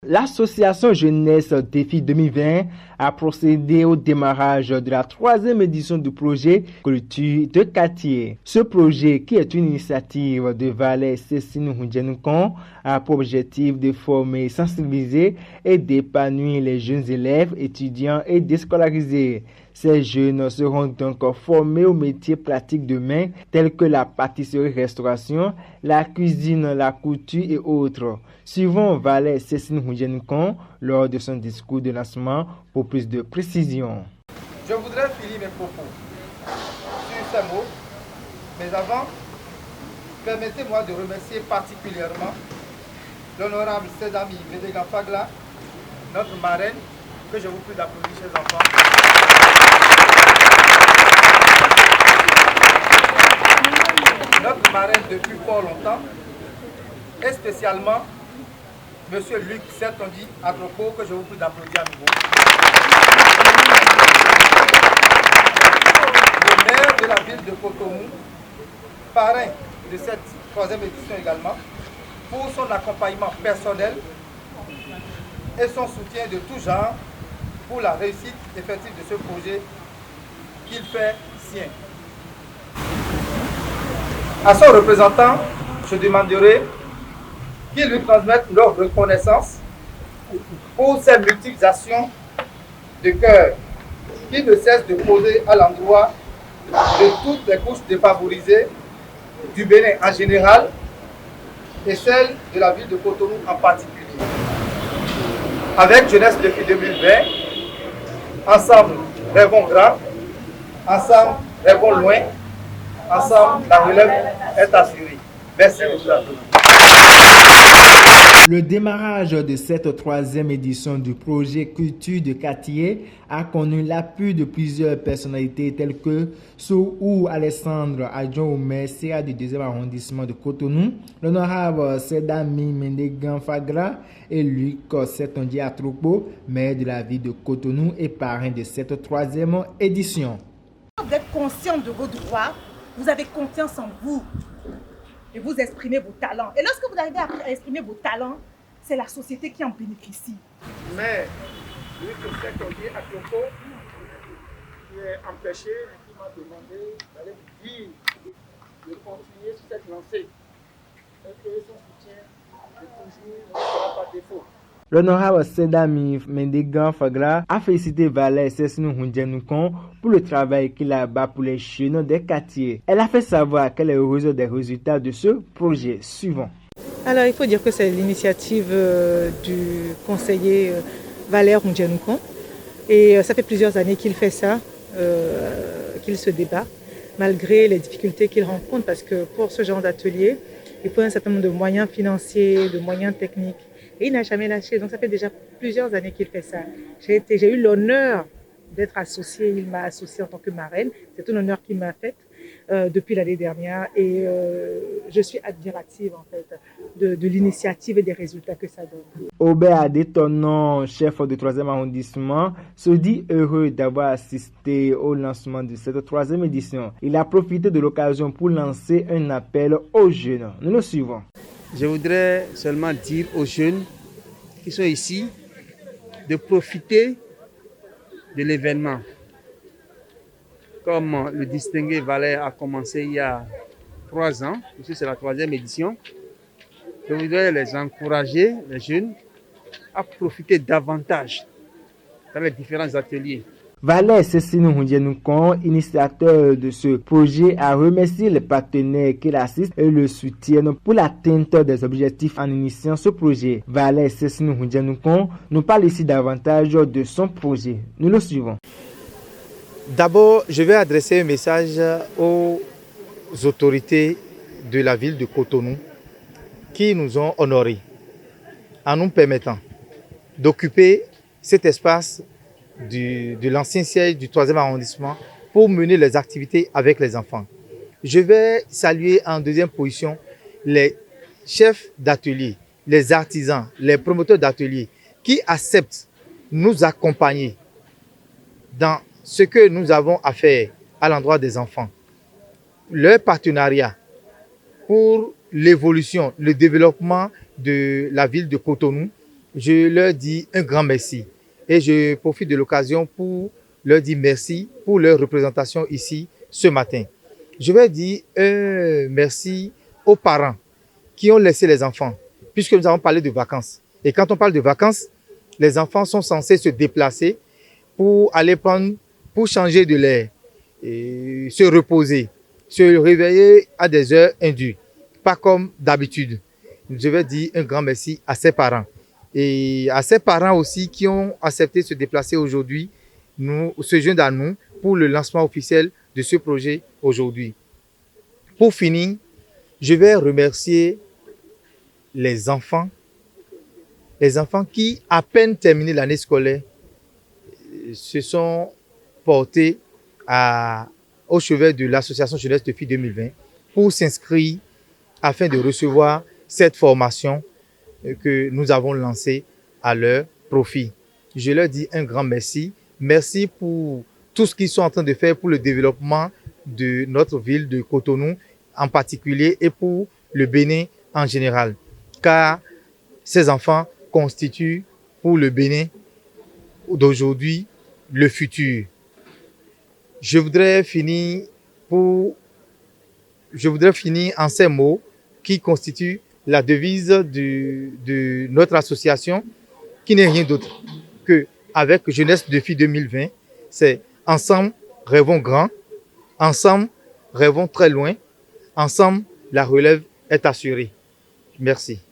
L'association Jeunesse Défi 2020 a procédé au démarrage de la 3e édition du projet Culture de quartier. Ce projet, qui est une initiative de Valais Cécile Hundianoukon, a pour objectif de former, sensibiliser et d'épanouir les jeunes élèves, étudiants et déscolarisés. Ces jeunes seront donc formés aux métiers pratiques de main tels que la pâtisserie-restauration, la cuisine, la couture et autres. Suivons Valais Cécile Hundianoukon lors de son discours de lancement pour plus de précision. Je voudrais finir mes propos sur ces mots, mais avant, permettez-moi de remercier particulièrement l'honorable Cédami Médégan Fagla, notre marraine, que je vous prie d'applaudir, chers enfants. Notre marraine depuis fort longtemps, et spécialement Monsieur Luc Sertondi Atropo, que je vous prie d'applaudir à nouveau. Le maire de la ville de Cotonou, parrain de cette 3e édition également, pour son accompagnement personnel et son soutien de tout genre pour la réussite effective de ce projet qu'il fait sien. À son représentant, je demanderai qu'ils lui transmettent leur reconnaissance pour ces multiples actions de cœur qui ne cessent de poser à l'endroit de toutes les couches défavorisées du Bénin en général et celles de la ville de Cotonou en particulier. Avec Jeunesse Défi 2020, ensemble rêvons grand, ensemble rêvons loin, ensemble la relève est assurée. Merci beaucoup à tous. Le démarrage de cette 3e édition du projet Culture de quartier a connu l'appui de plusieurs personnalités telles que Soou Alessandre, adjoint au maire CA du 2e arrondissement de Cotonou, l'honorable Cédami Médégan Fagla et Luc Sertondi Atropo, maire de la ville de Cotonou et parrain de cette 3e édition. D'être conscient de vos droits, vous avez confiance en vous. Et vous exprimez vos talents. Et lorsque vous arrivez à exprimer vos talents, c'est la société qui en bénéficie. Mais lui, c'est qu'on dit à Coco, qui est empêché, qui m'a demandé d'aller vous dire de continuer sur cette lancée. Et que son soutien de toujours ne sera pas défaut. L'honorable Cédami Médégan Fagla a félicité Valais Cécile Hundianoukon pour le travail qu'il a bâti pour les jeunes des quartiers. Elle a fait savoir qu'elle est heureuse des résultats de ce projet. Suivant. Alors, il faut dire que c'est l'initiative du conseiller Valère Hundianoukon. Et ça fait plusieurs années qu'il fait ça, qu'il se débat, malgré les difficultés qu'il rencontre, parce que pour ce genre d'atelier, il faut un certain nombre de moyens financiers, de moyens techniques. Et il n'a jamais lâché, donc ça fait déjà plusieurs années qu'il fait ça. J'ai eu l'honneur d'être associée, il m'a associée en tant que marraine. C'est un honneur qu'il m'a fait depuis l'année dernière et je suis admirative en fait de l'initiative et des résultats que ça donne. Aubert Adétonon, chef du 3e arrondissement, se dit heureux d'avoir assisté au lancement de cette 3e édition. Il a profité de l'occasion pour lancer un appel aux jeunes. Nous le suivons. Je voudrais seulement dire aux jeunes qui sont ici de profiter de l'événement. Comme le distingué Valais a commencé il y a 3 ans, ici c'est la 3e édition, je voudrais les encourager, les jeunes, à profiter davantage dans les différents ateliers. Valais Cécile Hundianoukon, initiateur de ce projet, a remercié les partenaires qui l'assistent et le soutiennent pour l'atteinte des objectifs en initiant ce projet. Valais Cécile Hundianoukon nous parle ici davantage de son projet. Nous le suivons. D'abord, je vais adresser un message aux autorités de la ville de Cotonou qui nous ont honorés en nous permettant d'occuper cet espace de l'ancien siège du 3e arrondissement pour mener les activités avec les enfants. Je vais saluer en deuxième position les chefs d'atelier, les artisans, les promoteurs d'ateliers qui acceptent nous accompagner dans ce que nous avons à faire à l'endroit des enfants. Leur partenariat pour l'évolution, le développement de la ville de Cotonou, je leur dis un grand merci. Et je profite de l'occasion pour leur dire merci pour leur représentation ici ce matin. Je vais dire un merci aux parents qui ont laissé les enfants, puisque nous avons parlé de vacances. Et quand on parle de vacances, les enfants sont censés se déplacer pour aller pour changer de l'air, et se reposer, se réveiller à des heures indues, pas comme d'habitude. Je vais dire un grand merci à ces parents. Et à ces parents aussi qui ont accepté de se déplacer aujourd'hui, se joindre à nous pour le lancement officiel de ce projet aujourd'hui. Pour finir, je vais remercier les enfants qui, à peine terminé l'année scolaire, se sont portés au chevet de l'association Jeunesse de Filles 2020 pour s'inscrire afin de recevoir cette formation que nous avons lancée à leur profit. Je leur dis un grand merci. Merci pour tout ce qu'ils sont en train de faire pour le développement de notre ville de Cotonou en particulier et pour le Bénin en général. Car ces enfants constituent pour le Bénin d'aujourd'hui le futur. Je voudrais finir en ces mots qui constituent la devise de notre association, qui n'est rien d'autre que, avec Jeunesse de Filles 2020, c'est ensemble rêvons grand, ensemble rêvons très loin, ensemble la relève est assurée. Merci.